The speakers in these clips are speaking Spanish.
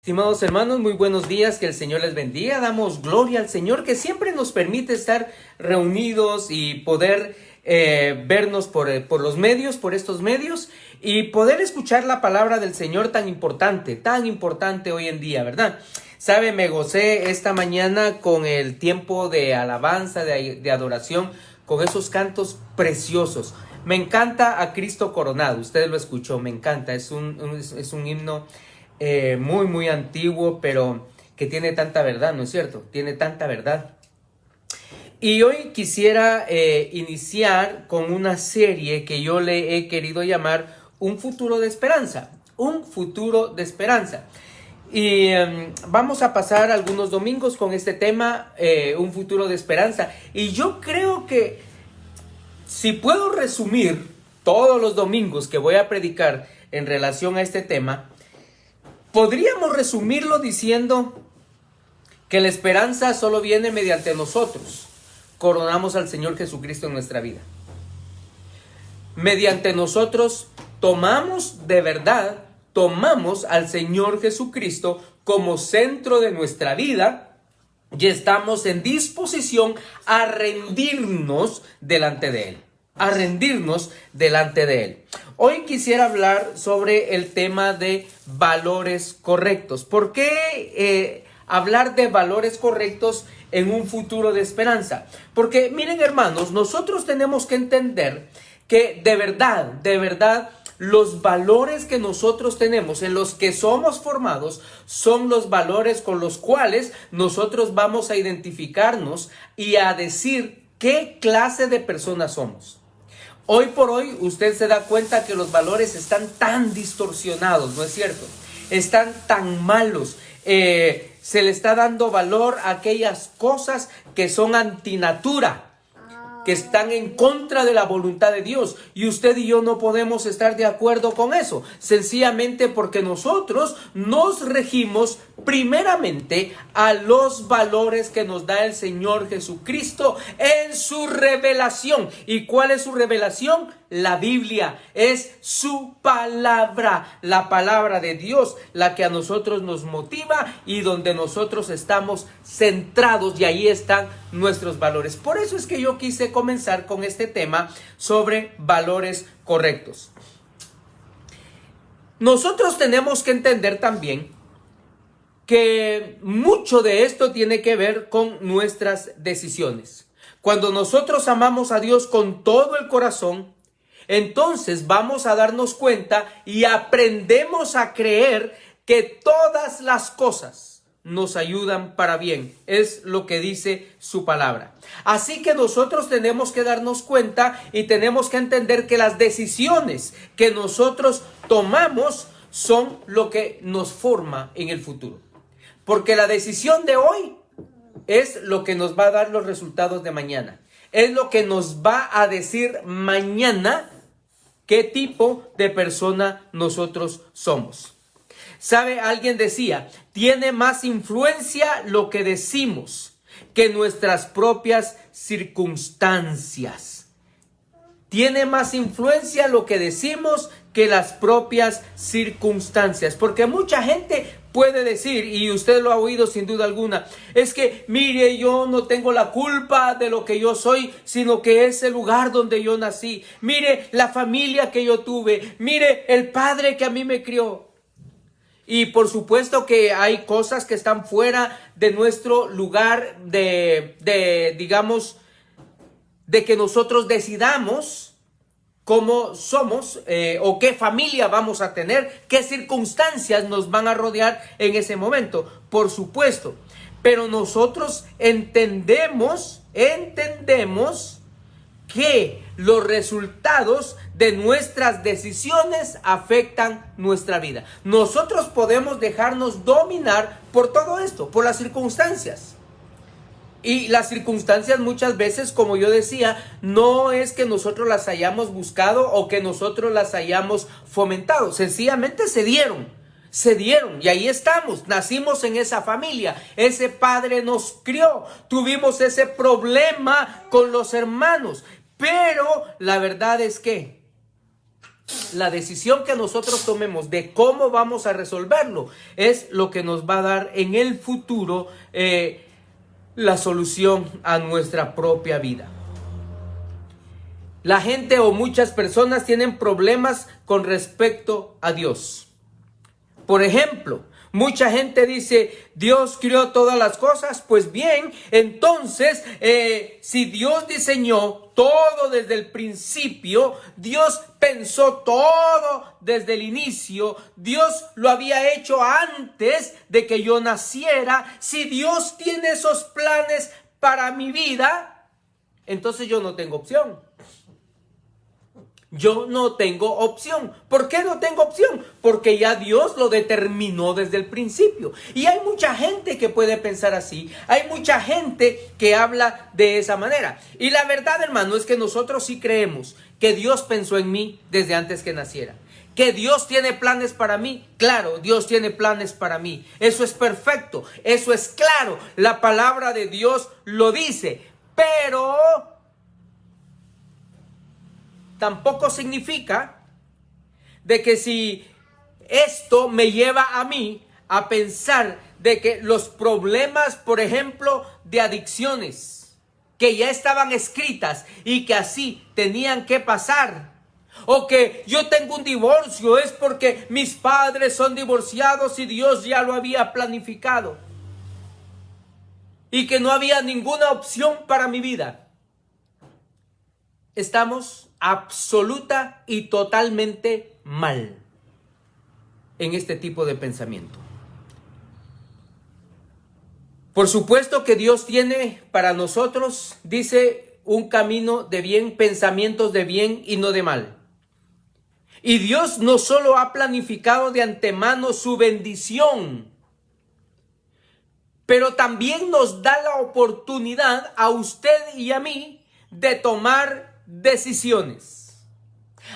Estimados hermanos, muy buenos días, que el Señor les bendiga. Damos gloria al Señor que siempre nos permite estar reunidos y poder vernos por estos medios y poder escuchar la palabra del Señor tan importante hoy en día, ¿verdad? Sabe, me gocé esta mañana con el tiempo de alabanza, de adoración, con esos cantos preciosos. Me encanta a Cristo coronado, usted lo escuchó, me encanta, es un himno muy antiguo, pero que tiene tanta verdad, ¿no es cierto? Tiene tanta verdad. Y hoy quisiera iniciar con una serie que yo le he querido llamar Un futuro de esperanza. Un futuro de esperanza. Y vamos a pasar algunos domingos con este tema, un futuro de esperanza. Y yo creo que si puedo resumir todos los domingos que voy a predicar en relación a este tema, podríamos resumirlo diciendo que la esperanza solo viene mediante nosotros. Coronamos al Señor Jesucristo en nuestra vida. Mediante nosotros tomamos al Señor Jesucristo como centro de nuestra vida y estamos en disposición a rendirnos delante de Él. Hoy quisiera hablar sobre el tema de valores correctos. ¿Por qué hablar de valores correctos en un futuro de esperanza? Porque miren, hermanos, nosotros tenemos que entender que de verdad, los valores que nosotros tenemos, en los que somos formados, son los valores con los cuales nosotros vamos a identificarnos y a decir qué clase de personas somos. Hoy por hoy usted se da cuenta que los valores están tan distorsionados, ¿no es cierto? Están tan malos. Se le está dando valor a aquellas cosas que son antinatura, que están en contra de la voluntad de Dios. Y usted y yo no podemos estar de acuerdo con eso, sencillamente porque nosotros nos regimos primeramente a los valores que nos da el Señor Jesucristo en su revelación. ¿Y cuál es su revelación? La Biblia, es su palabra, la palabra de Dios, la que a nosotros nos motiva y donde nosotros estamos centrados, y ahí están nuestros valores. Por eso es que yo quise comenzar con este tema sobre valores correctos. Nosotros tenemos que entender también que mucho de esto tiene que ver con nuestras decisiones. Cuando nosotros amamos a Dios con todo el corazón, entonces vamos a darnos cuenta y aprendemos a creer que todas las cosas nos ayudan para bien. Es lo que dice su palabra. Así que nosotros tenemos que darnos cuenta y tenemos que entender que las decisiones que nosotros tomamos son lo que nos forma en el futuro. Porque la decisión de hoy es lo que nos va a dar los resultados de mañana. Es lo que nos va a decir mañana qué tipo de persona nosotros somos. ¿Sabe? Alguien decía, tiene más influencia lo que decimos que nuestras propias circunstancias. Tiene más influencia lo que decimos que las propias circunstancias. Porque mucha gente puede decir, y usted lo ha oído sin duda alguna, es que mire, yo no tengo la culpa de lo que yo soy, sino que es el lugar donde yo nací. Mire la familia que yo tuve, mire el padre que a mí me crió. Y por supuesto que hay cosas que están fuera de nuestro lugar digamos, de que nosotros decidamos cómo somos o qué familia vamos a tener, qué circunstancias nos van a rodear en ese momento, por supuesto. Pero nosotros entendemos que los resultados de nuestras decisiones afectan nuestra vida. Nosotros podemos dejarnos dominar por todo esto, por las circunstancias. Y las circunstancias muchas veces, como yo decía, no es que nosotros las hayamos buscado o que nosotros las hayamos fomentado. Sencillamente se dieron y ahí estamos. Nacimos en esa familia, ese padre nos crió, tuvimos ese problema con los hermanos. Pero la verdad es que La decisión que nosotros tomemos de cómo vamos a resolverlo es lo que nos va a dar en el futuro la solución a nuestra propia vida. La gente o muchas personas tienen problemas con respecto a Dios. Por ejemplo, mucha gente dice, Dios creó todas las cosas. Pues bien, entonces, si Dios diseñó todo desde el principio, Dios pensó todo desde el inicio, Dios lo había hecho antes de que yo naciera. Si Dios tiene esos planes para mi vida, entonces yo no tengo opción. Yo no tengo opción. ¿Por qué no tengo opción? Porque ya Dios lo determinó desde el principio. Y hay mucha gente que puede pensar así. Hay mucha gente que habla de esa manera. Y la verdad, hermano, es que nosotros sí creemos que Dios pensó en mí desde antes que naciera. Que Dios tiene planes para mí. Claro, Dios tiene planes para mí. Eso es perfecto. Eso es claro. La palabra de Dios lo dice. Pero tampoco significa de que si esto me lleva a mí a pensar de que los problemas, por ejemplo, de adicciones, que ya estaban escritas y que así tenían que pasar, o que yo tengo un divorcio, es porque mis padres son divorciados y Dios ya lo había planificado, y que no había ninguna opción para mi vida. Estamos absoluta y totalmente mal en este tipo de pensamiento. Por supuesto que Dios tiene para nosotros, dice, un camino de bien, pensamientos de bien y no de mal. Y Dios no solo ha planificado de antemano su bendición, pero también nos da la oportunidad a usted y a mí de tomar decisiones.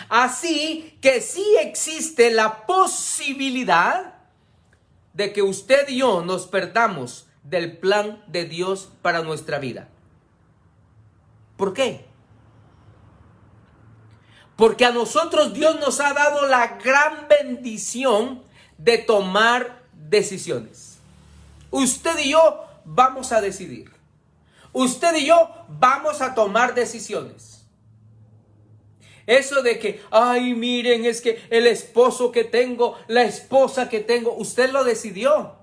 Así que sí existe la posibilidad de que usted y yo nos perdamos del plan de Dios para nuestra vida. ¿Por qué? Porque a nosotros Dios nos ha dado la gran bendición de tomar decisiones. Usted y yo vamos a decidir. Usted y yo vamos a tomar decisiones. Eso de que, ay, miren, es que el esposo que tengo, la esposa que tengo, usted lo decidió.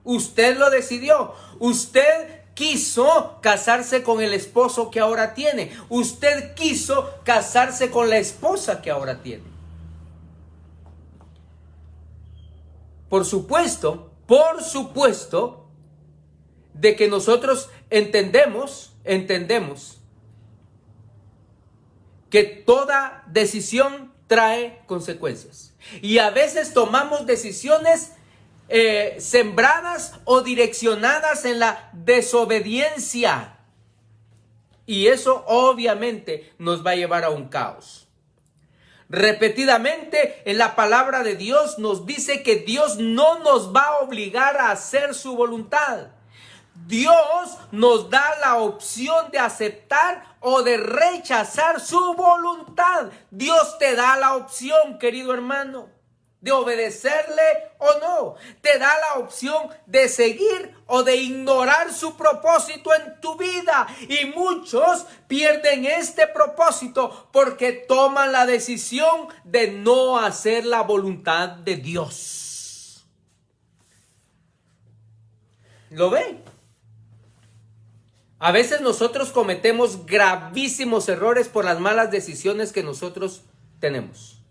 Usted lo decidió. Usted quiso casarse con el esposo que ahora tiene. Usted quiso casarse con la esposa que ahora tiene. Por supuesto, de que nosotros entendemos que toda decisión trae consecuencias. Y a veces tomamos decisiones sembradas o direccionadas en la desobediencia. Y eso obviamente nos va a llevar a un caos. Repetidamente en la palabra de Dios nos dice que Dios no nos va a obligar a hacer su voluntad. Dios nos da la opción de aceptar o de rechazar su voluntad. Dios te da la opción, querido hermano, de obedecerle o no. Te da la opción de seguir o de ignorar su propósito en tu vida. Y muchos pierden este propósito porque toman la decisión de no hacer la voluntad de Dios. ¿Lo ven? A veces nosotros cometemos gravísimos errores por las malas decisiones que nosotros tenemos.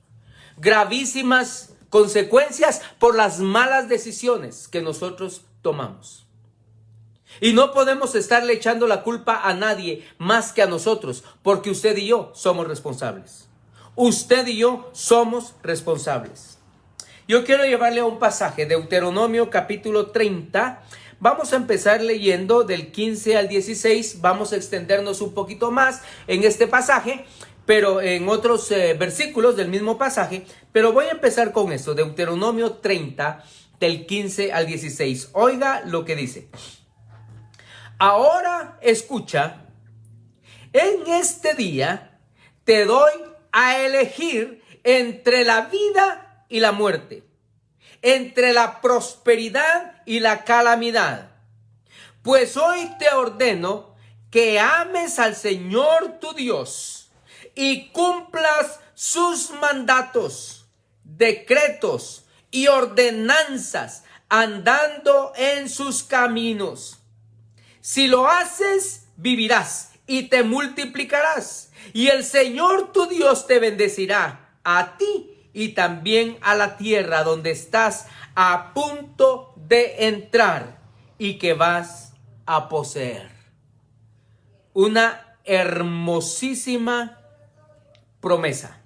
Gravísimas consecuencias por las malas decisiones que nosotros tomamos. Y no podemos estarle echando la culpa a nadie más que a nosotros, porque usted y yo somos responsables. Usted y yo somos responsables. Yo quiero llevarle a un pasaje, Deuteronomio capítulo 30. Vamos a empezar leyendo del 15 al 16, vamos a extendernos un poquito más en este pasaje, pero en otros versículos del mismo pasaje, pero voy a empezar con esto, Deuteronomio 30, del 15 al 16. Oiga lo que dice. Ahora escucha, en este día te doy a elegir entre la vida y la muerte, entre la prosperidad y la calamidad. Pues hoy te ordeno que ames al Señor tu Dios y cumplas sus mandatos, decretos y ordenanzas, andando en sus caminos. Si lo haces, vivirás y te multiplicarás, y el Señor tu Dios te bendecirá a ti y también a la tierra donde estás a punto de entrar y que vas a poseer. Una hermosísima promesa.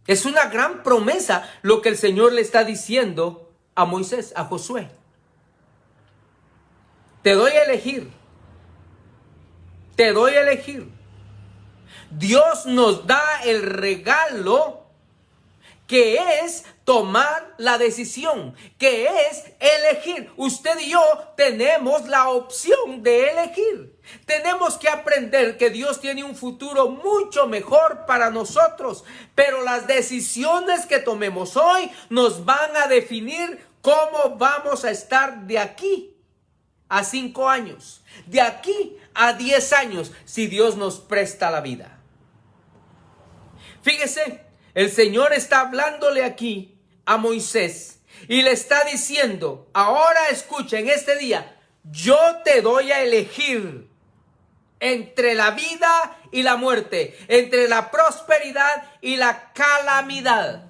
Es una gran promesa lo que el Señor le está diciendo a Moisés, a Josué. Te doy a elegir. Te doy a elegir. Dios nos da el regalo que es tomar la decisión, que es elegir. Usted y yo tenemos la opción de elegir. Tenemos que aprender que Dios tiene un futuro mucho mejor para nosotros, pero las decisiones que tomemos hoy nos van a definir cómo vamos a estar de aquí a 5 años, de aquí a 10 años, si Dios nos presta la vida. Fíjese, el Señor está hablándole aquí a Moisés y le está diciendo, ahora escucha, en este día, yo te doy a elegir entre la vida y la muerte, entre la prosperidad y la calamidad.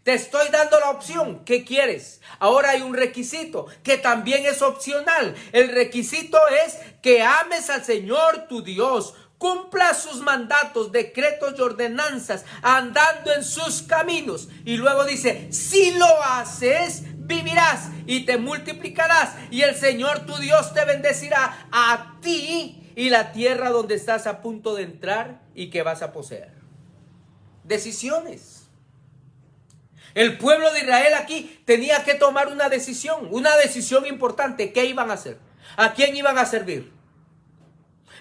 Te estoy dando la opción. ¿Qué quieres? Ahora hay un requisito que también es opcional. El requisito es que ames al Señor tu Dios, cumpla sus mandatos, decretos y ordenanzas, andando en sus caminos. Y luego dice, si lo haces, vivirás y te multiplicarás. Y el Señor tu Dios te bendecirá a ti y la tierra donde estás a punto de entrar y que vas a poseer. Decisiones. El pueblo de Israel aquí tenía que tomar una decisión importante. ¿Qué iban a hacer? ¿A quién iban a servir?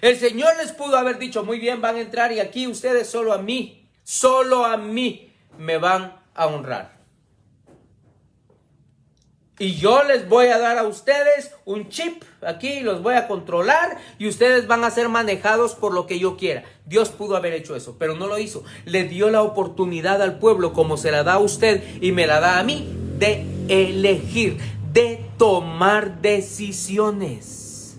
El Señor les pudo haber dicho, muy bien, van a entrar y aquí ustedes solo a mí me van a honrar. Y yo les voy a dar a ustedes un chip aquí, los voy a controlar y ustedes van a ser manejados por lo que yo quiera. Dios pudo haber hecho eso, pero no lo hizo. Le dio la oportunidad al pueblo, como se la da a usted y me la da a mí, de elegir, de tomar decisiones.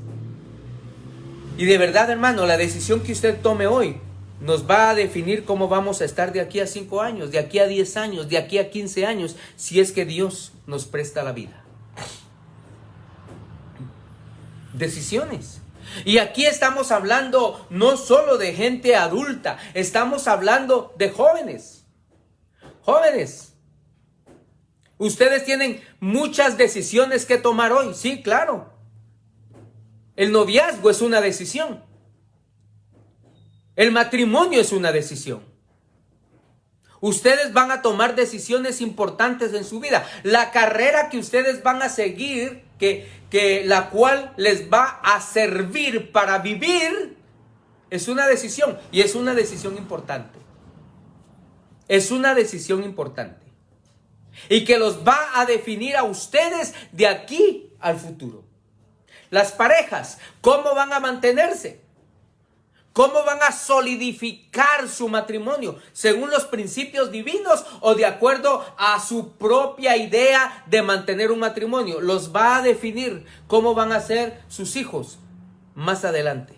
Y de verdad, hermano, la decisión que usted tome hoy nos va a definir cómo vamos a estar de aquí a 5 años, de aquí a 10 años, de aquí a 15 años, si es que Dios nos presta la vida. Decisiones. Y aquí estamos hablando no solo de gente adulta, estamos hablando de jóvenes. Jóvenes. Ustedes tienen muchas decisiones que tomar hoy, sí, claro. El noviazgo es una decisión. El matrimonio es una decisión. Ustedes van a tomar decisiones importantes en su vida. La carrera que ustedes van a seguir, la cual les va a servir para vivir, es una decisión. Y es una decisión importante. Es una decisión importante. Y que los va a definir a ustedes de aquí al futuro. Las parejas, ¿cómo van a mantenerse? ¿Cómo van a solidificar su matrimonio? ¿Según los principios divinos o de acuerdo a su propia idea de mantener un matrimonio? Los va a definir cómo van a ser sus hijos más adelante.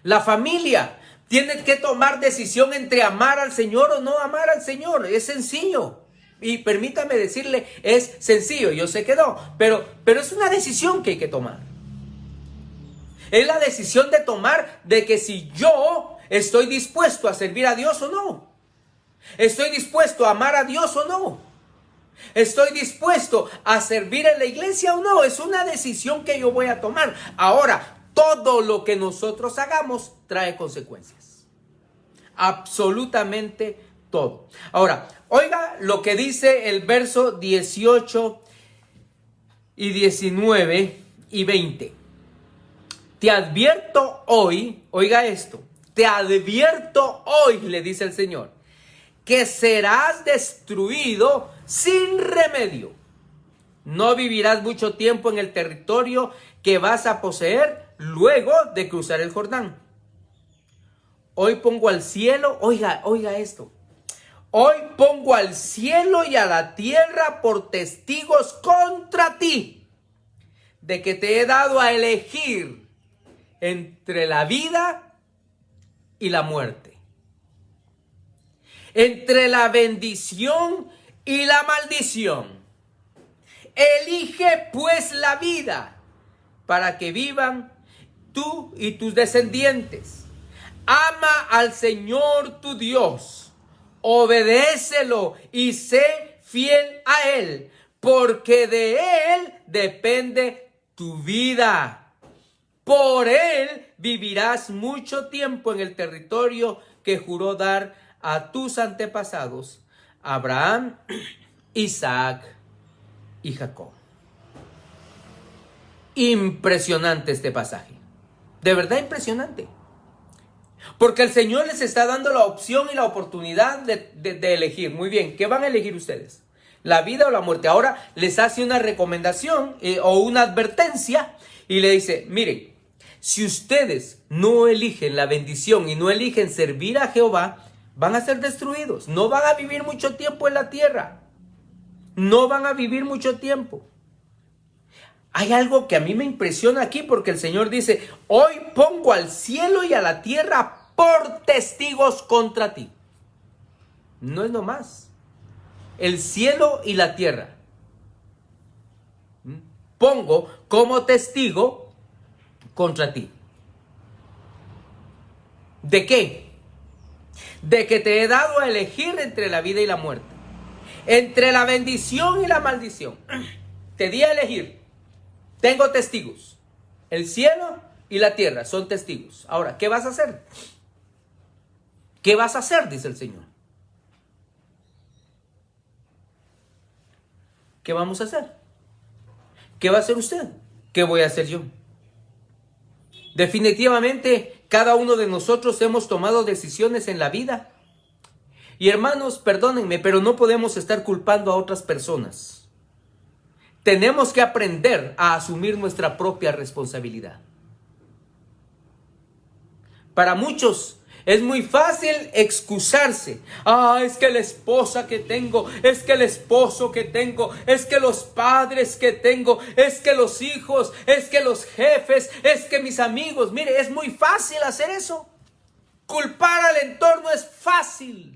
La familia tiene que tomar decisión entre amar al Señor o no amar al Señor. Es sencillo. Y permítame decirle, es sencillo. Yo sé que no, pero es una decisión que hay que tomar. Es la decisión de tomar de que si yo estoy dispuesto a servir a Dios o no. Estoy dispuesto a amar a Dios o no. Estoy dispuesto a servir en la iglesia o no. Es una decisión que yo voy a tomar. Ahora, todo lo que nosotros hagamos trae consecuencias. Absolutamente todo. Ahora, oiga lo que dice el verso 18 y 19 y 20. Te advierto hoy, oiga esto, te advierto hoy, le dice el Señor, que serás destruido sin remedio. No vivirás mucho tiempo en el territorio que vas a poseer luego de cruzar el Jordán. Hoy pongo al cielo, oiga esto. Hoy pongo al cielo y a la tierra por testigos contra ti, de que te he dado a elegir entre la vida y la muerte, entre la bendición y la maldición. Elige pues la vida para que vivan tú y tus descendientes. Ama al Señor tu Dios, obedécelo y sé fiel a Él, porque de Él depende tu vida. Por Él vivirás mucho tiempo en el territorio que juró dar a tus antepasados, Abraham, Isaac y Jacob. Impresionante este pasaje. De verdad impresionante. Porque el Señor les está dando la opción y la oportunidad de elegir. Muy bien, ¿qué van a elegir ustedes? ¿La vida o la muerte? Ahora les hace una recomendación o una advertencia y le dice, miren, si ustedes no eligen la bendición y no eligen servir a Jehová, van a ser destruidos. No van a vivir mucho tiempo en la tierra. No van a vivir mucho tiempo. Hay algo que a mí me impresiona aquí porque el Señor dice, hoy pongo al cielo y a la tierra por testigos contra ti. No es nomás. El cielo y la tierra. Pongo como testigo contra ti. ¿De qué? De que te he dado a elegir entre la vida y la muerte. Entre la bendición y la maldición. Te di a elegir. Tengo testigos. El cielo y la tierra son testigos. Ahora, ¿qué vas a hacer? ¿Qué vas a hacer? Dice el Señor. ¿Qué vamos a hacer? ¿Qué va a hacer usted? ¿Qué voy a hacer yo? Definitivamente, cada uno de nosotros hemos tomado decisiones en la vida. Y hermanos, perdónenme, pero no podemos estar culpando a otras personas. Tenemos que aprender a asumir nuestra propia responsabilidad. Para muchos es muy fácil excusarse. Es que la esposa que tengo, es que el esposo que tengo, es que los padres que tengo, es que los hijos, es que los jefes, es que mis amigos. Mire, es muy fácil hacer eso. Culpar al entorno es fácil.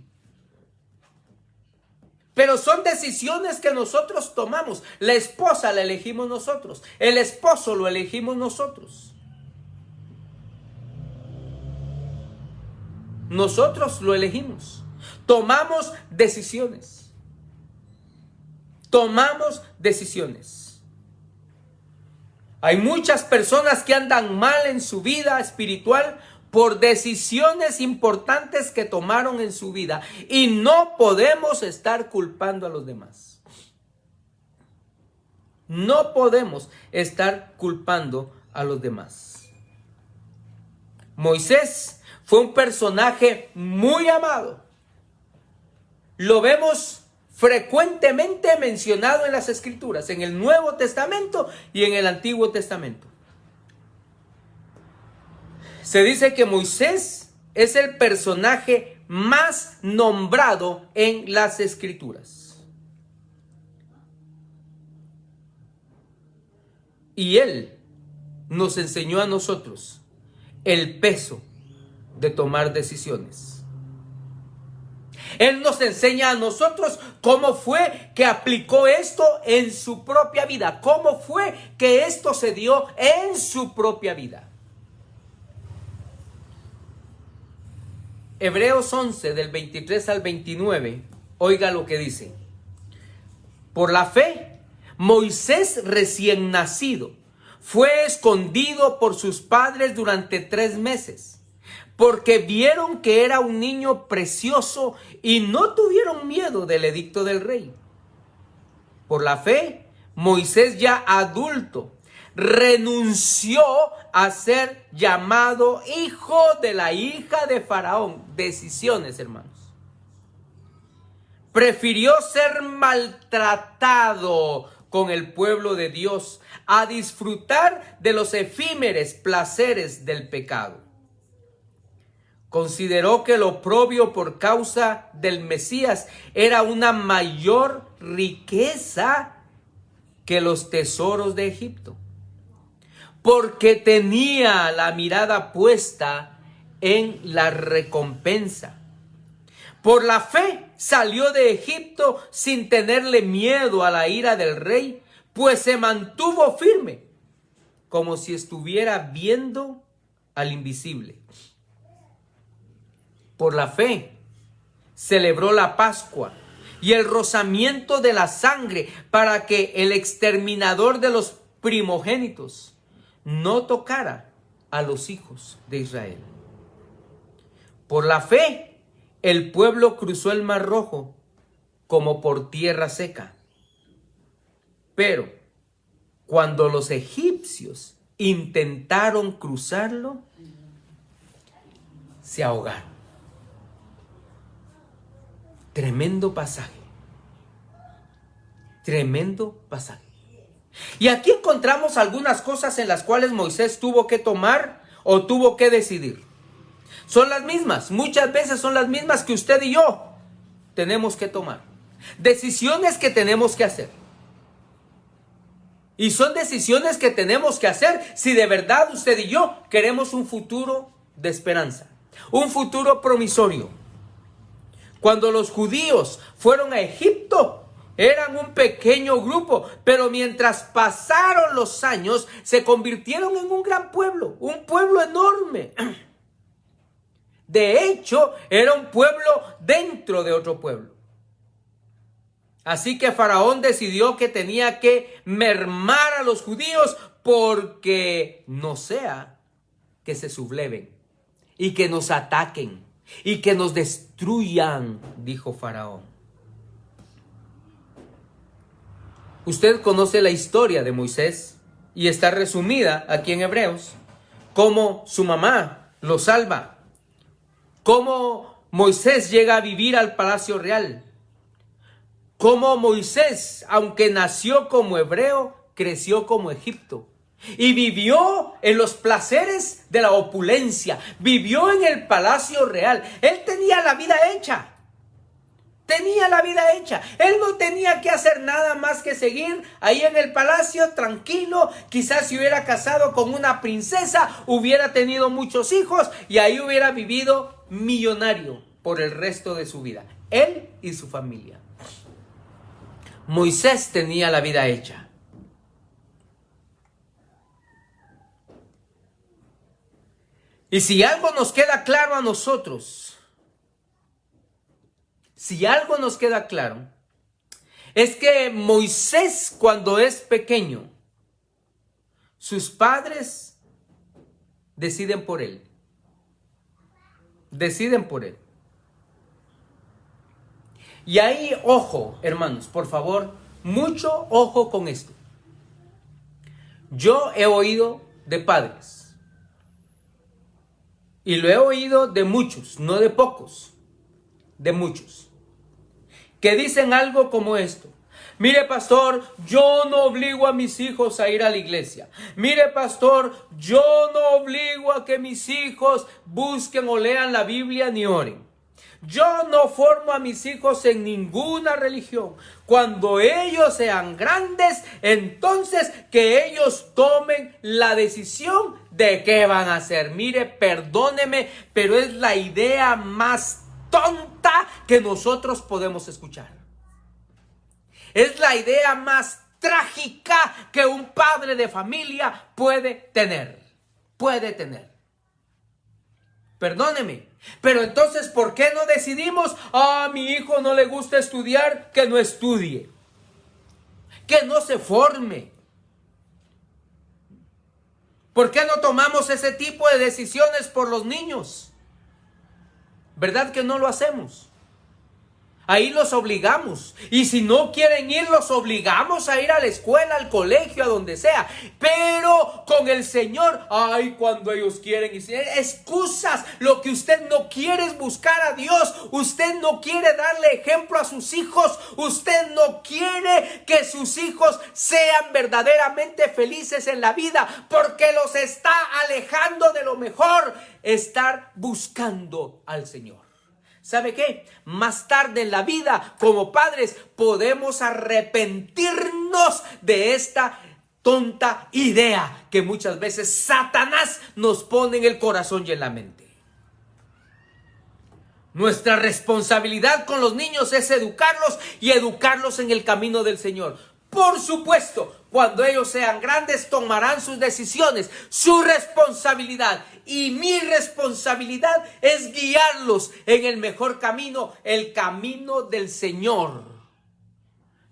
Pero son decisiones que nosotros tomamos. La esposa la elegimos nosotros. El esposo lo elegimos nosotros. Nosotros lo elegimos. Tomamos decisiones. Tomamos decisiones. Hay muchas personas que andan mal en su vida espiritual por decisiones importantes que tomaron en su vida. Y no podemos estar culpando a los demás. No podemos estar culpando a los demás. Moisés fue un personaje muy amado. Lo vemos frecuentemente mencionado en las Escrituras, en el Nuevo Testamento y en el Antiguo Testamento. Se dice que Moisés es el personaje más nombrado en las Escrituras. Y él nos enseñó a nosotros el peso de tomar decisiones. Él nos enseña a nosotros cómo fue que aplicó esto en su propia vida, cómo fue que esto se dio en su propia vida. Hebreos 11 del 23 al 29, oiga lo que dice. Por la fe, Moisés recién nacido fue escondido por sus padres durante 3 meses, porque vieron que era un niño precioso y no tuvieron miedo del edicto del rey. Por la fe, Moisés ya adulto renunció a ser llamado hijo de la hija de Faraón. Decisiones, hermanos. Prefirió ser maltratado con el pueblo de Dios a disfrutar de los efímeros placeres del pecado. Consideró que lo oprobio por causa del Mesías era una mayor riqueza que los tesoros de Egipto, porque tenía la mirada puesta en la recompensa. Por la fe salió de Egipto sin tenerle miedo a la ira del rey, pues se mantuvo firme, como si estuviera viendo al invisible. Por la fe celebró la Pascua y el rozamiento de la sangre para que el exterminador de los primogénitos no tocara a los hijos de Israel. Por la fe, el pueblo cruzó el Mar Rojo como por tierra seca. Pero cuando los egipcios intentaron cruzarlo, se ahogaron. Tremendo pasaje. Tremendo pasaje. Y aquí encontramos algunas cosas en las cuales Moisés tuvo que tomar o tuvo que decidir. Son las mismas, muchas veces son las mismas que usted y yo tenemos que tomar. Decisiones que tenemos que hacer. Y son decisiones que tenemos que hacer si de verdad usted y yo queremos un futuro de esperanza, un futuro promisorio. Cuando los judíos fueron a Egipto, eran un pequeño grupo, pero mientras pasaron los años, se convirtieron en un gran pueblo, un pueblo enorme. De hecho, era un pueblo dentro de otro pueblo. Así que Faraón decidió que tenía que mermar a los judíos porque no sea que se subleven y que nos ataquen y que nos destruyan, dijo Faraón. Usted conoce la historia de Moisés y está resumida aquí en Hebreos, cómo su mamá lo salva, cómo Moisés llega a vivir al palacio real, cómo Moisés, aunque nació como hebreo, creció como Egipto. Y vivió en los placeres de la opulencia. Vivió en el palacio real. Él tenía la vida hecha. Tenía la vida hecha. Él no tenía que hacer nada más que seguir ahí en el palacio tranquilo. Quizás si hubiera casado con una princesa, hubiera tenido muchos hijos y ahí hubiera vivido millonario por el resto de su vida. Él y su familia. Moisés tenía la vida hecha. Y si algo nos queda claro a nosotros, es que Moisés, cuando es pequeño, sus padres deciden por él. Deciden por él. Y ahí, ojo, hermanos, por favor, mucho ojo con esto. Yo he oído de padres. Y lo he oído de muchos, no de pocos, de muchos, que dicen algo como esto. Mire, pastor, yo no obligo a mis hijos a ir a la iglesia. Mire, pastor, yo no obligo a que mis hijos busquen o lean la Biblia ni oren. Yo no formo a mis hijos en ninguna religión. Cuando ellos sean grandes, entonces que ellos tomen la decisión de qué van a hacer. Mire, perdóneme, pero es la idea más tonta que nosotros podemos escuchar. Es la idea más trágica que un padre de familia puede tener. Perdóneme, pero entonces, ¿por qué no decidimos? A mi hijo no le gusta estudiar, que no estudie, que no se forme. ¿Por qué no tomamos ese tipo de decisiones por los niños? ¿Verdad que no lo hacemos? Ahí los obligamos. Y si no quieren ir, los obligamos a ir a la escuela, al colegio, a donde sea. Pero con el Señor, ay, cuando ellos quieren. Y excusas. Lo que usted no quiere es buscar a Dios. Usted no quiere darle ejemplo a sus hijos. Usted no quiere que sus hijos sean verdaderamente felices en la vida. Porque los está alejando de lo mejor. Estar buscando al Señor. ¿Sabe qué? Más tarde en la vida, como padres, podemos arrepentirnos de esta tonta idea que muchas veces Satanás nos pone en el corazón y en la mente. Nuestra responsabilidad con los niños es educarlos y educarlos en el camino del Señor. Por supuesto, cuando ellos sean grandes tomarán sus decisiones, su responsabilidad. Y mi responsabilidad es guiarlos en el mejor camino, el camino del Señor.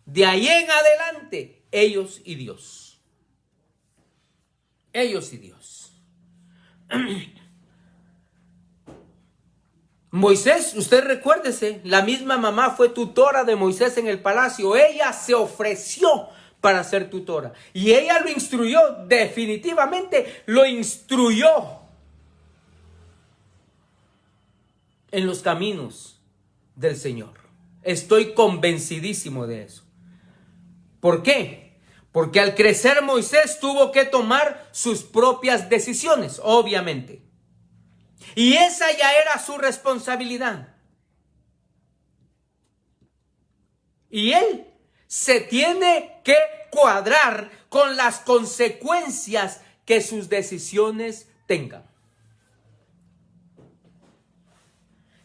De ahí en adelante, ellos y Dios. Ellos y Dios. Moisés, usted recuérdese, la misma mamá fue tutora de Moisés en el palacio. Ella se ofreció para ser tutora. Y ella lo instruyó, definitivamente lo instruyó en los caminos del Señor. Estoy convencidísimo de eso. ¿Por qué? Porque al crecer Moisés tuvo que tomar sus propias decisiones, obviamente. Y esa ya era su responsabilidad. Y él se tiene que cuadrar con las consecuencias que sus decisiones tengan.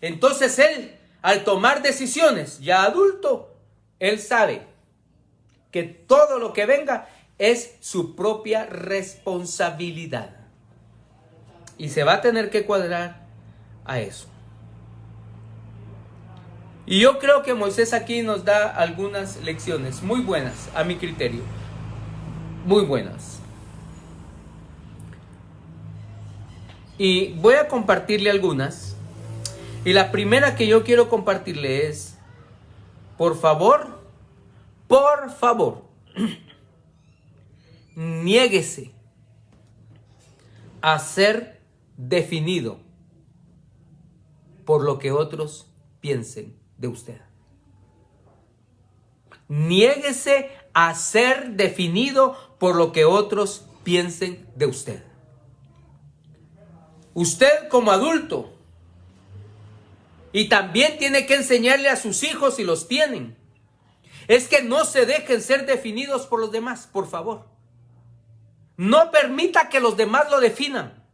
Entonces él, al tomar decisiones, ya adulto, él sabe que todo lo que venga es su propia responsabilidad. Y se va a tener que cuadrar a eso. Y yo creo que Moisés aquí nos da algunas lecciones muy buenas, a mi criterio. Muy buenas. Y voy a compartirle algunas. Y la primera que yo quiero compartirle es, por favor, niéguese a ser definido por lo que otros piensen de usted. Niéguese a ser definido por lo que otros piensen de usted. Usted como adulto, y también tiene que enseñarle a sus hijos si los tienen, es que no se dejen ser definidos por los demás, por favor. No permita que los demás lo definan.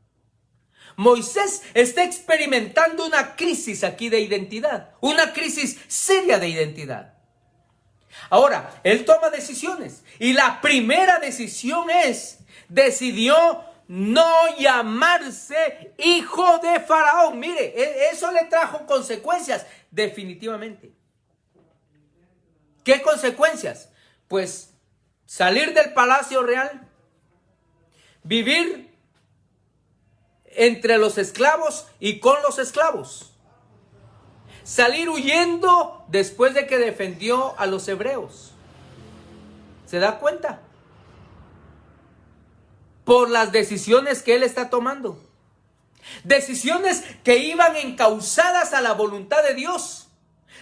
Moisés está experimentando una crisis aquí de identidad, una crisis seria de identidad. Ahora, él toma decisiones y la primera decisión decidió no llamarse hijo de Faraón. Mire, eso le trajo consecuencias, definitivamente. ¿Qué consecuencias? Pues salir del palacio real, vivir entre los esclavos y con los esclavos. Salir huyendo después de que defendió a los hebreos. ¿Se da cuenta? Por las decisiones que él está tomando. Decisiones que iban encausadas a la voluntad de Dios.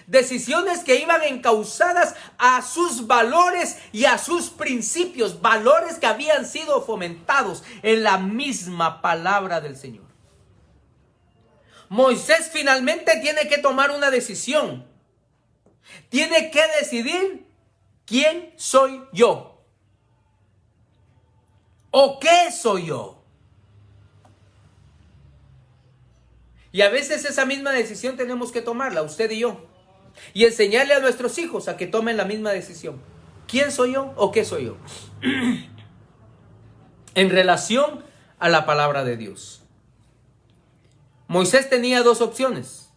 Decisiones que iban encausadas a sus valores y a sus principios, valores que habían sido fomentados en la misma palabra del Señor. Moisés finalmente tiene que tomar una decisión. Tiene que decidir quién soy yo. ¿O qué soy yo? Y a veces esa misma decisión tenemos que tomarla, usted y yo. Y enseñarle a nuestros hijos a que tomen la misma decisión. ¿Quién soy yo o qué soy yo? En relación a la palabra de Dios. Moisés tenía dos opciones.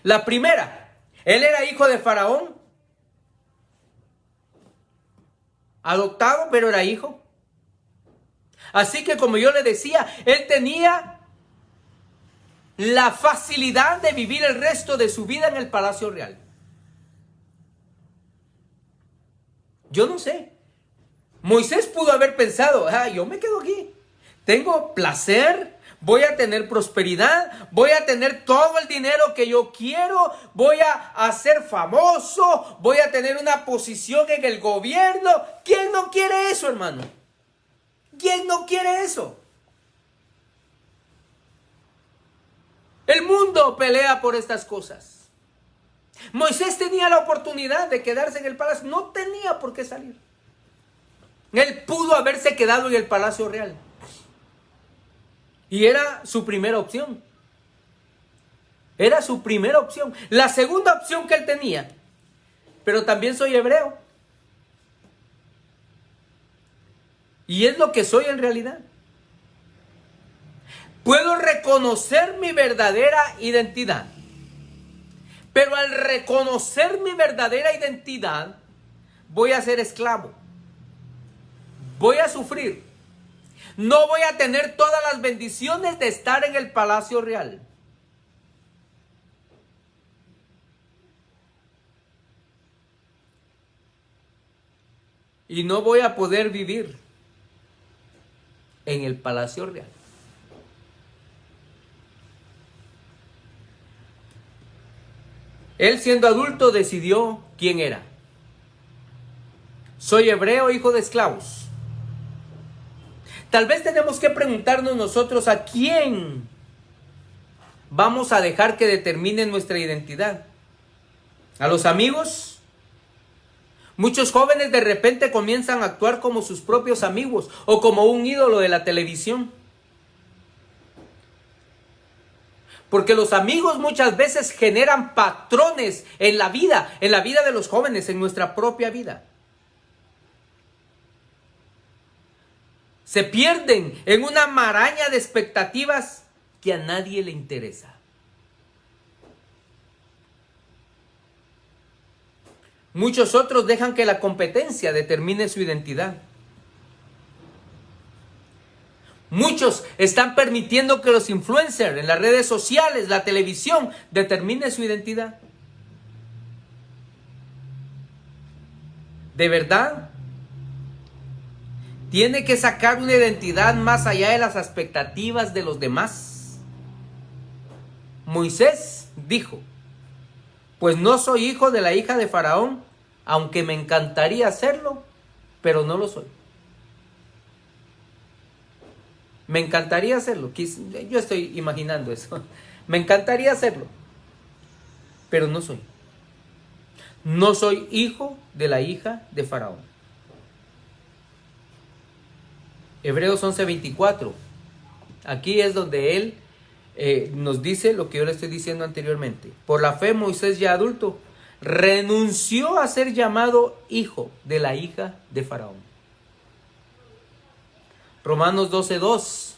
La primera, él era hijo de Faraón. Adoptado, pero era hijo. Así que como yo le decía, él tenía la facilidad de vivir el resto de su vida en el palacio real. Yo no sé. Moisés pudo haber pensado, yo me quedo aquí. Tengo placer, voy a tener prosperidad, voy a tener todo el dinero que yo quiero, voy a ser famoso, voy a tener una posición en el gobierno. ¿Quién no quiere eso, hermano? ¿Quién no quiere eso? El mundo pelea por estas cosas. Moisés tenía la oportunidad de quedarse en el palacio, no tenía por qué salir. Él pudo haberse quedado en el palacio real. Y era su primera opción. Era su primera opción. La segunda opción que él tenía. Pero también soy hebreo. Y es lo que soy en realidad. Puedo reconocer mi verdadera identidad. Pero al reconocer mi verdadera identidad, voy a ser esclavo. Voy a sufrir. No voy a tener todas las bendiciones de estar en el palacio real. Y no voy a poder vivir en el palacio real. Él, siendo adulto, decidió quién era. Soy hebreo, hijo de esclavos. Tal vez tenemos que preguntarnos nosotros a quién vamos a dejar que determine nuestra identidad. ¿A los amigos? Muchos jóvenes de repente comienzan a actuar como sus propios amigos o como un ídolo de la televisión. Porque los amigos muchas veces generan patrones en la vida de los jóvenes, en nuestra propia vida. Se pierden en una maraña de expectativas que a nadie le interesa. Muchos otros dejan que la competencia determine su identidad. Muchos están permitiendo que los influencers en las redes sociales, la televisión, determine su identidad. ¿De verdad? ¿Tiene que sacar una identidad más allá de las expectativas de los demás? Moisés dijo, pues no soy hijo de la hija de Faraón, aunque me encantaría serlo, pero no lo soy. Me encantaría hacerlo. Yo estoy imaginando eso. Me encantaría hacerlo, pero no soy. No soy hijo de la hija de Faraón. Hebreos 11:24. Aquí es donde él nos dice lo que yo le estoy diciendo anteriormente. Por la fe, Moisés, ya adulto, renunció a ser llamado hijo de la hija de Faraón. Romanos 12:2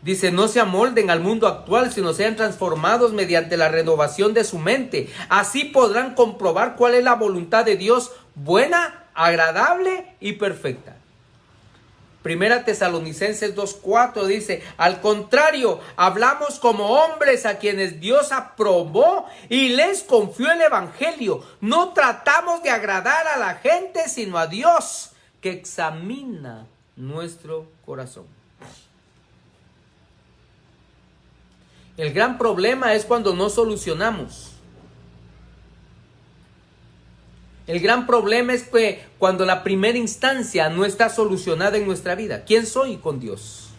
dice, no se amolden al mundo actual, sino sean transformados mediante la renovación de su mente. Así podrán comprobar cuál es la voluntad de Dios, buena, agradable y perfecta. Primera Tesalonicenses 2:4 dice, al contrario, hablamos como hombres a quienes Dios aprobó y les confió el evangelio. No tratamos de agradar a la gente, sino a Dios, que examina nuestro corazón. El gran problema es cuando no solucionamos. El gran problema es que cuando la primera instancia no está solucionada en nuestra vida. ¿Quién soy con Dios?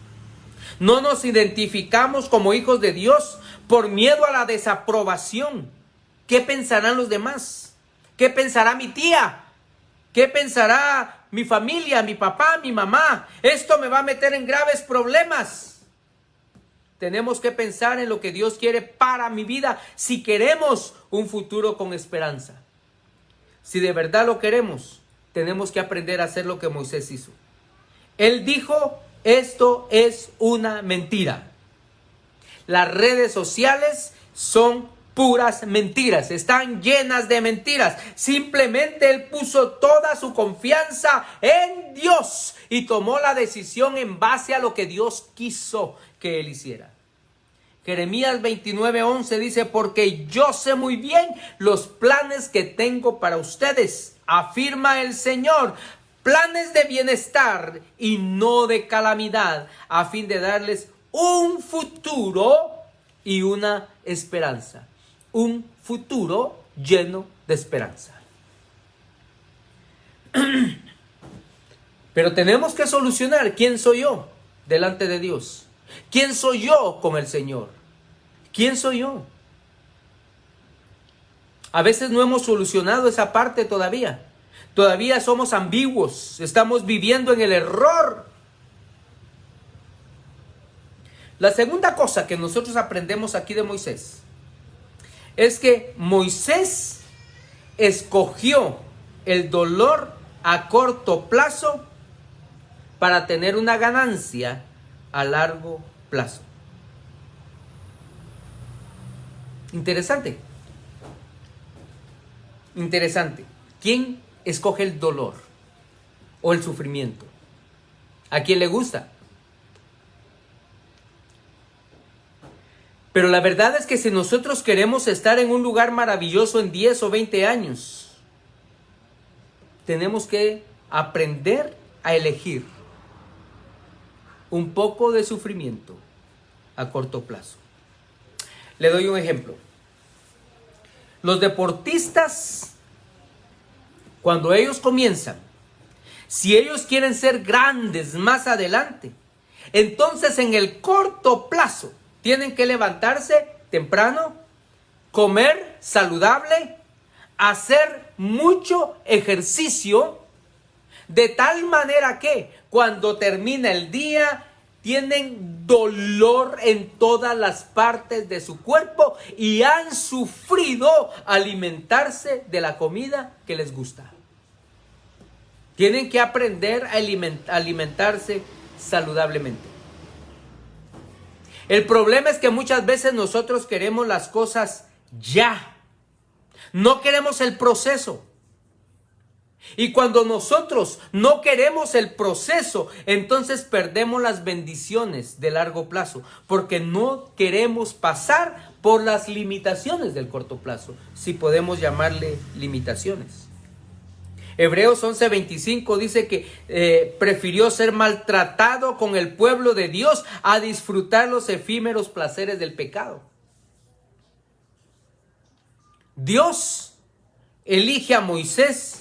No nos identificamos como hijos de Dios por miedo a la desaprobación. ¿Qué pensarán los demás? ¿Qué pensará mi tía? ¿Qué pensará mi familia, mi papá, mi mamá? Esto me va a meter en graves problemas. Tenemos que pensar en lo que Dios quiere para mi vida si queremos un futuro con esperanza. Si de verdad lo queremos, tenemos que aprender a hacer lo que Moisés hizo. Él dijo, esto es una mentira. Las redes sociales son puras mentiras, están llenas de mentiras. Simplemente él puso toda su confianza en Dios y tomó la decisión en base a lo que Dios quiso que él hiciera. Jeremías 29:11 dice, porque yo sé muy bien los planes que tengo para ustedes, afirma el Señor, planes de bienestar y no de calamidad, a fin de darles un futuro y una esperanza. Un futuro lleno de esperanza. Pero tenemos que solucionar quién soy yo delante de Dios. ¿Quién soy yo con el Señor? ¿Quién soy yo? A veces no hemos solucionado esa parte todavía. Todavía somos ambiguos. Estamos viviendo en el error. La segunda cosa que nosotros aprendemos aquí de Moisés es que Moisés escogió el dolor a corto plazo para tener una ganancia a largo plazo. Interesante. Interesante. ¿Quién escoge el dolor o el sufrimiento? ¿A quién le gusta? Pero la verdad es que si nosotros queremos estar en un lugar maravilloso en 10 o 20 años, tenemos que aprender a elegir un poco de sufrimiento a corto plazo. Le doy un ejemplo. Los deportistas, cuando ellos comienzan, si ellos quieren ser grandes más adelante, entonces en el corto plazo tienen que levantarse temprano, comer saludable, hacer mucho ejercicio, de tal manera que cuando termina el día tienen dolor en todas las partes de su cuerpo y han sufrido alimentarse de la comida que les gusta. Tienen que aprender a alimentarse saludablemente. El problema es que muchas veces nosotros queremos las cosas ya. No queremos el proceso. Y cuando nosotros no queremos el proceso, entonces perdemos las bendiciones de largo plazo, porque no queremos pasar por las limitaciones del corto plazo, si podemos llamarle limitaciones. Hebreos 11:25 dice que prefirió ser maltratado con el pueblo de Dios a disfrutar los efímeros placeres del pecado. Dios elige a Moisés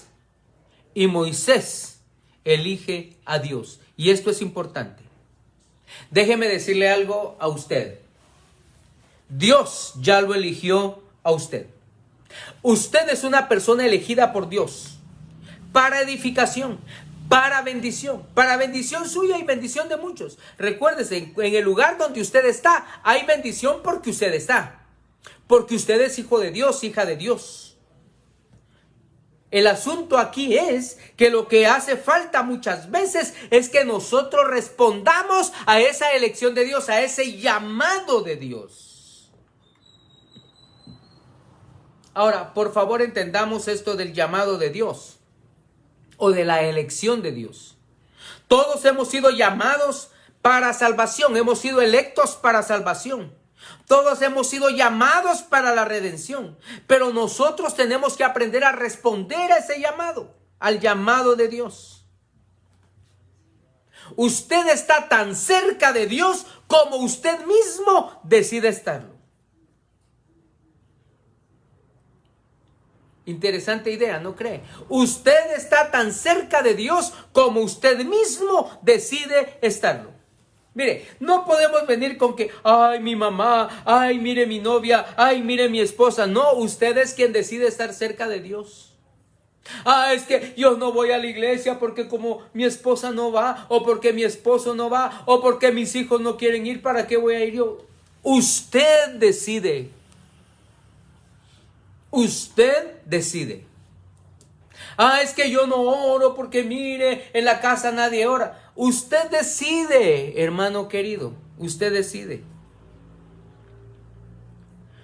y Moisés elige a Dios. Y esto es importante. Déjeme decirle algo a usted. Dios ya lo eligió a usted. Usted es una persona elegida por Dios para edificación, para bendición suya y bendición de muchos. Recuérdese, en el lugar donde usted está, hay bendición porque usted está. Porque usted es hijo de Dios, hija de Dios. El asunto aquí es que lo que hace falta muchas veces es que nosotros respondamos a esa elección de Dios, a ese llamado de Dios. Ahora, por favor, entendamos esto del llamado de Dios o de la elección de Dios. Todos hemos sido llamados para salvación, hemos sido electos para salvación. Todos hemos sido llamados para la redención, pero nosotros tenemos que aprender a responder a ese llamado, al llamado de Dios. Usted está tan cerca de Dios como usted mismo decide estarlo. Interesante idea, ¿no cree? Usted está tan cerca de Dios como usted mismo decide estarlo. Mire, no podemos venir con que, ay, mi mamá, ay, mire mi novia, ay, mire mi esposa. No, usted es quien decide estar cerca de Dios. Ah, es que yo no voy a la iglesia porque como mi esposa no va, o porque mi esposo no va, o porque mis hijos no quieren ir, ¿para qué voy a ir yo? Usted decide. Usted decide. Ah, es que yo no oro porque mire, en la casa nadie ora. Usted decide, hermano querido, usted decide.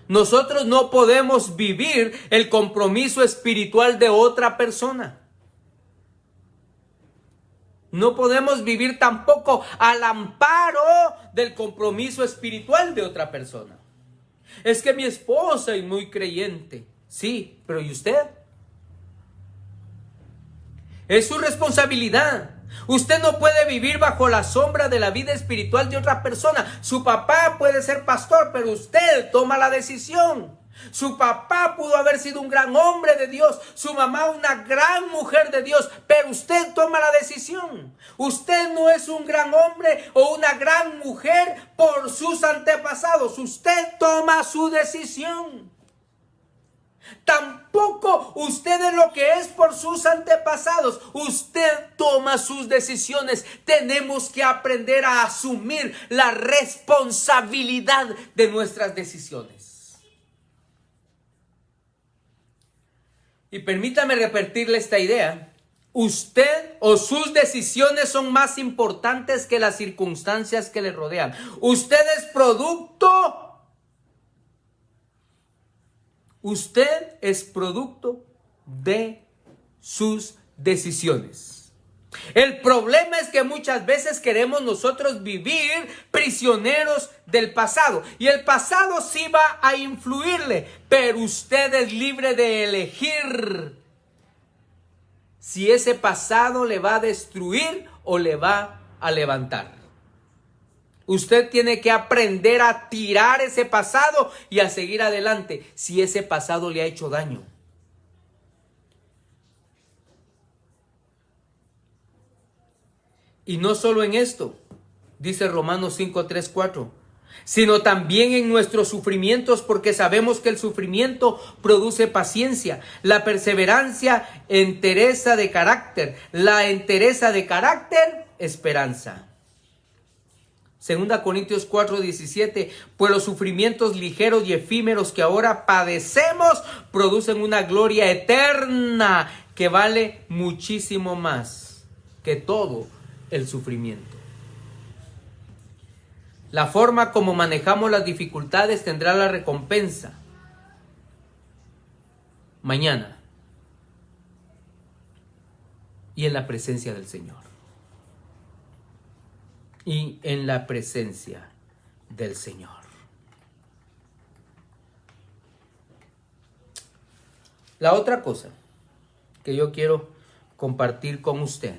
Nosotros no podemos vivir el compromiso espiritual de otra persona. No podemos vivir tampoco al amparo del compromiso espiritual de otra persona. Es que mi esposa es muy creyente. Sí, pero ¿y usted? Es su responsabilidad. Usted no puede vivir bajo la sombra de la vida espiritual de otra persona. Su papá puede ser pastor, pero usted toma la decisión. Su papá pudo haber sido un gran hombre de Dios, su mamá una gran mujer de Dios, pero usted toma la decisión. Usted no es un gran hombre o una gran mujer por sus antepasados. Usted toma su decisión. Tampoco usted es lo que es por sus antepasados. Usted toma sus decisiones. Tenemos que aprender a asumir la responsabilidad de nuestras decisiones. Y permítame repetirle esta idea. Usted o sus decisiones son más importantes que las circunstancias que le rodean. Usted es producto de sus decisiones. El problema es que muchas veces queremos nosotros vivir prisioneros del pasado. Y el pasado sí va a influirle, pero usted es libre de elegir si ese pasado le va a destruir o le va a levantar. Usted tiene que aprender a tirar ese pasado y a seguir adelante si ese pasado le ha hecho daño. Y no solo en esto, dice Romanos 5, 3, 4, sino también en nuestros sufrimientos, porque sabemos que el sufrimiento produce paciencia, la perseverancia, entereza de carácter, la entereza de carácter, esperanza. 2 Corintios 4, 17, pues los sufrimientos ligeros y efímeros que ahora padecemos producen una gloria eterna que vale muchísimo más que todo el sufrimiento. La forma como manejamos las dificultades tendrá la recompensa mañana y en la presencia del Señor. Y en la presencia del Señor. La otra cosa que yo quiero compartir con usted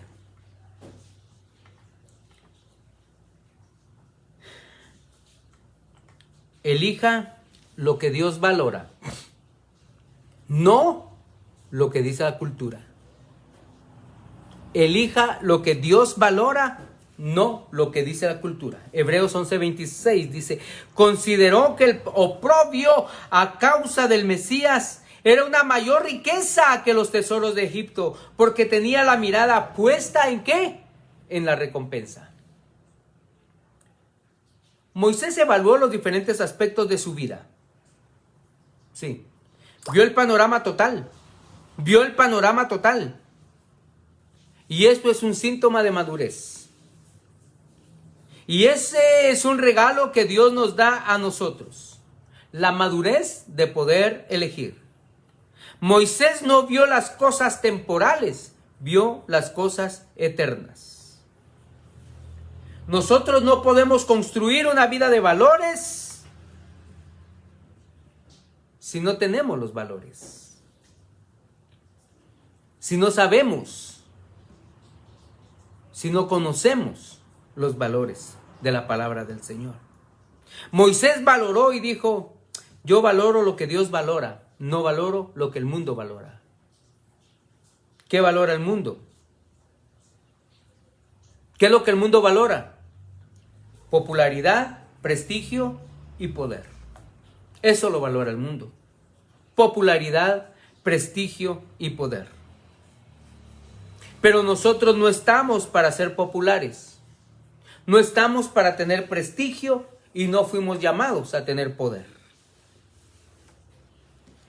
elija lo que Dios valora, no lo que dice la cultura. Elija lo que Dios valora, no lo que dice la cultura. Hebreos 11:26 dice, consideró que el oprobio a causa del Mesías era una mayor riqueza que los tesoros de Egipto, porque tenía la mirada puesta ¿en qué? En la recompensa. Moisés evaluó los diferentes aspectos de su vida. Sí. Vio el panorama total. Y esto es un síntoma de madurez. Y ese es un regalo que Dios nos da a nosotros. La madurez de poder elegir. Moisés no vio las cosas temporales, vio las cosas eternas. Nosotros no podemos construir una vida de valores si no tenemos los valores. Si no sabemos, si no conocemos los valores de la palabra del Señor. Moisés valoró y dijo, yo valoro lo que Dios valora, no valoro lo que el mundo valora. ¿Qué valora el mundo? ¿Qué es lo que el mundo valora? Popularidad, prestigio y poder. Eso lo valora el mundo. Popularidad, prestigio y poder. Pero nosotros no estamos para ser populares. No estamos para tener prestigio y no fuimos llamados a tener poder.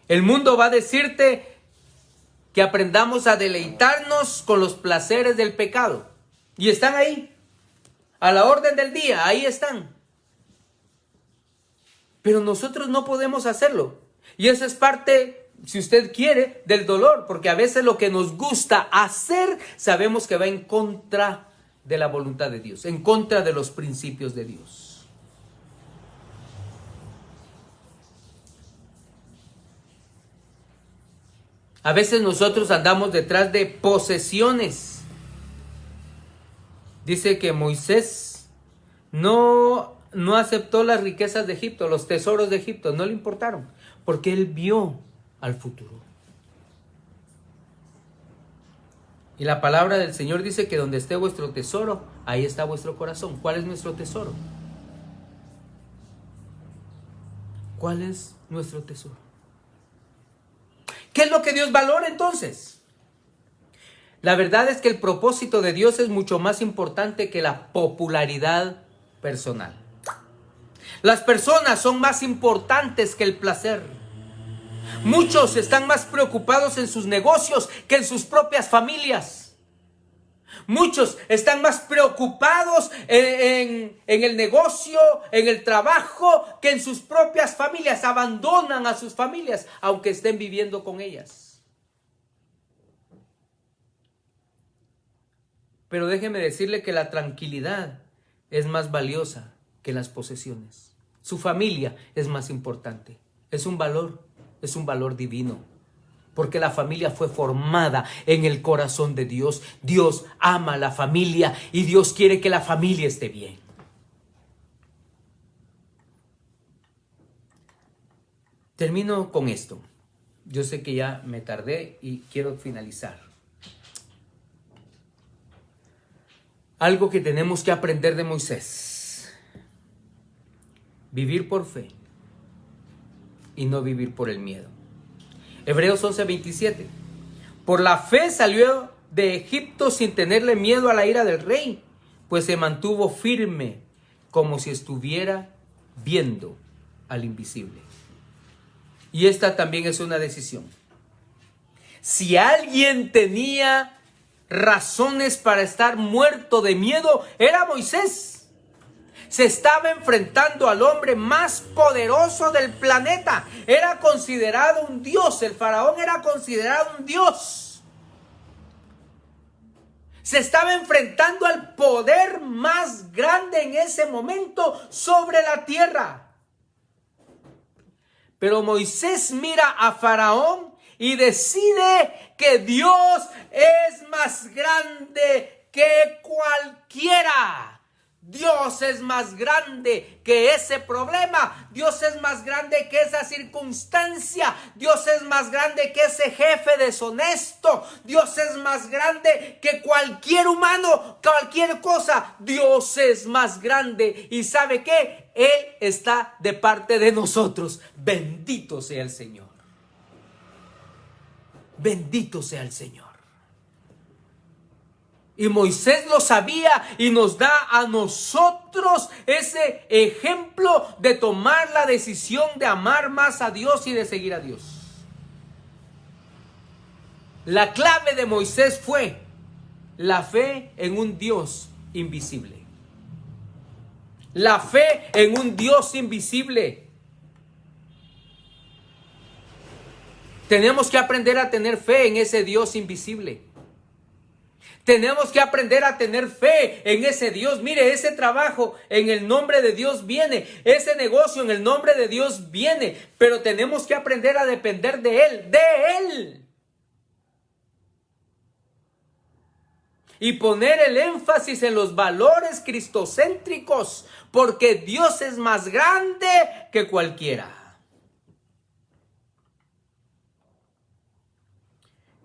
El mundo va a decirte que aprendamos a deleitarnos con los placeres del pecado. Y están ahí. A la orden del día, ahí están. Pero nosotros no podemos hacerlo. Y eso es parte, si usted quiere, del dolor. Porque a veces lo que nos gusta hacer, sabemos que va en contra de la voluntad de Dios. En contra de los principios de Dios. A veces nosotros andamos detrás de posesiones. Dice que Moisés no aceptó las riquezas de Egipto, los tesoros de Egipto, no le importaron, porque él vio al futuro. Y la palabra del Señor dice que donde esté vuestro tesoro, ahí está vuestro corazón. ¿Cuál es nuestro tesoro? ¿Cuál es nuestro tesoro? ¿Qué es lo que Dios valora entonces? La verdad es que el propósito de Dios es mucho más importante que la popularidad personal. Las personas son más importantes que el placer. Muchos están más preocupados en sus negocios que en sus propias familias. Muchos están más preocupados en el negocio, en el trabajo, que en sus propias familias. Abandonan a sus familias, aunque estén viviendo con ellas. Pero déjeme decirle que la tranquilidad es más valiosa que las posesiones. Su familia es más importante. Es un valor divino. Porque la familia fue formada en el corazón de Dios. Dios ama a la familia y Dios quiere que la familia esté bien. Termino con esto. Yo sé que ya me tardé y quiero finalizar. Algo que tenemos que aprender de Moisés. Vivir por fe y no vivir por el miedo. Hebreos 11:27. Por la fe salió de Egipto sin tenerle miedo a la ira del rey, pues se mantuvo firme como si estuviera viendo al invisible. Y esta también es una decisión. Si alguien tenía razones para estar muerto de miedo, era Moisés. Se estaba enfrentando al hombre más poderoso del planeta. Era considerado un dios. El faraón era considerado un dios. Se estaba enfrentando al poder más grande en ese momento sobre la tierra. Pero Moisés mira a Faraón y decide que Dios es más grande que cualquiera. Dios es más grande que ese problema. Dios es más grande que esa circunstancia. Dios es más grande que ese jefe deshonesto. Dios es más grande que cualquier humano, cualquier cosa. Dios es más grande. ¿Y sabe qué? Él está de parte de nosotros. Bendito sea el Señor. Bendito sea el Señor. Y Moisés lo sabía y nos da a nosotros ese ejemplo de tomar la decisión de amar más a Dios y de seguir a Dios. La clave de Moisés fue la fe en un Dios invisible. La fe en un Dios invisible. Tenemos que aprender a tener fe en ese Dios invisible. Tenemos que aprender a tener fe en ese Dios. Mire, ese trabajo en el nombre de Dios viene. Ese negocio en el nombre de Dios viene. Pero tenemos que aprender a depender de Él. De Él. Y poner el énfasis en los valores cristocéntricos. Porque Dios es más grande que cualquiera.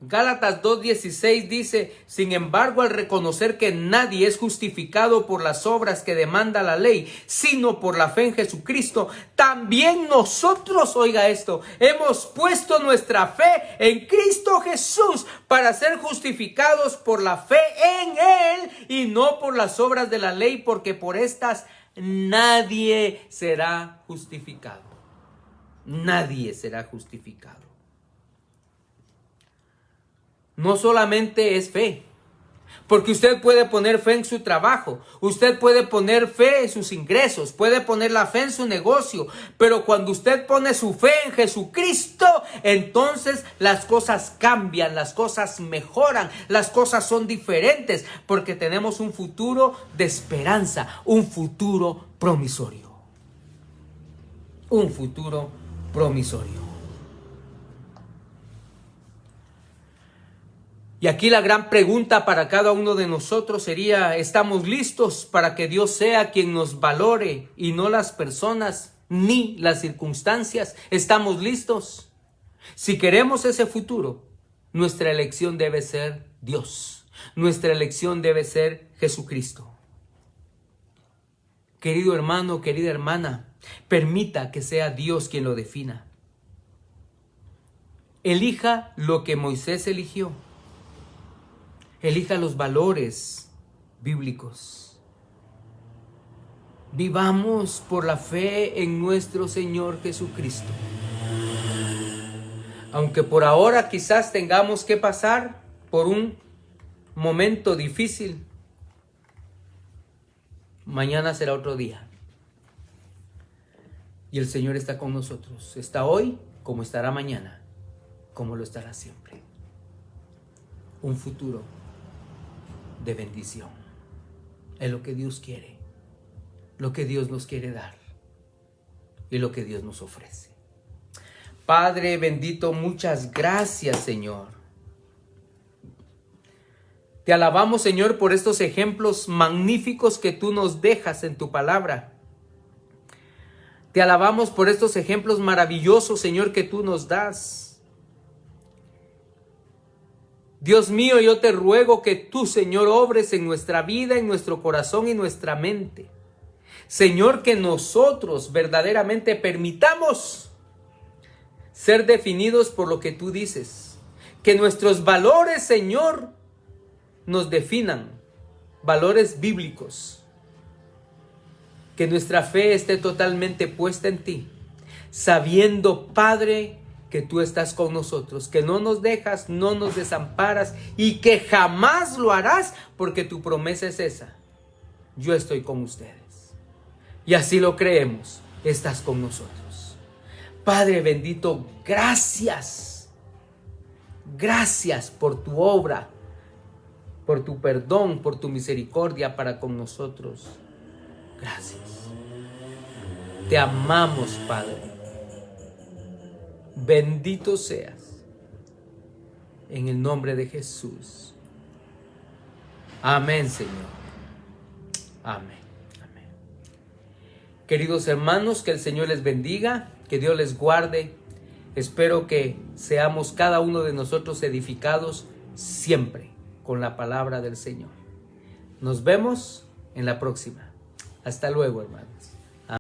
Gálatas 2:16 dice: sin embargo, al reconocer que nadie es justificado por las obras que demanda la ley, sino por la fe en Jesucristo, también nosotros, oiga esto, hemos puesto nuestra fe en Cristo Jesús para ser justificados por la fe en Él y no por las obras de la ley, porque por estas nadie será justificado. Nadie será justificado. No solamente es fe, porque usted puede poner fe en su trabajo, usted puede poner fe en sus ingresos, puede poner la fe en su negocio, pero cuando usted pone su fe en Jesucristo, entonces las cosas cambian, las cosas mejoran, las cosas son diferentes, porque tenemos un futuro de esperanza, un futuro promisorio. Un futuro promisorio. Y aquí la gran pregunta para cada uno de nosotros sería, ¿estamos listos para que Dios sea quien nos valore y no las personas ni las circunstancias? ¿Estamos listos? Si queremos ese futuro, nuestra elección debe ser Dios. Nuestra elección debe ser Jesucristo. Querido hermano, querida hermana, permita que sea Dios quien lo defina. Elija lo que Moisés eligió. Elija los valores bíblicos. Vivamos por la fe en nuestro Señor Jesucristo. Aunque por ahora quizás tengamos que pasar por un momento difícil, mañana será otro día. Y el Señor está con nosotros. Está hoy como estará mañana, como lo estará siempre. Un futuro de bendición. Es lo que Dios quiere, lo que Dios nos quiere dar y lo que Dios nos ofrece. Padre bendito, muchas gracias, Señor. Te alabamos, Señor, por estos ejemplos magníficos que tú nos dejas en tu palabra. Te alabamos por estos ejemplos maravillosos, Señor, que tú nos das. Dios mío, yo te ruego que tú, Señor, obres en nuestra vida, en nuestro corazón y nuestra mente. Señor, que nosotros verdaderamente permitamos ser definidos por lo que tú dices. Que nuestros valores, Señor, nos definan. Valores bíblicos. Que nuestra fe esté totalmente puesta en ti. Sabiendo, Padre, que tú estás con nosotros, que no nos dejas, no nos desamparas y que jamás lo harás, porque tu promesa es esa. Yo estoy con ustedes. Y así lo creemos, estás con nosotros. Padre bendito, gracias. Gracias por tu obra, por tu perdón, por tu misericordia para con nosotros. Gracias. Te amamos, Padre. Bendito seas, en el nombre de Jesús. Amén, Señor. Amén. Amén. Queridos hermanos, que el Señor les bendiga, que Dios les guarde. Espero que seamos cada uno de nosotros edificados siempre con la palabra del Señor. Nos vemos en la próxima. Hasta luego, hermanos.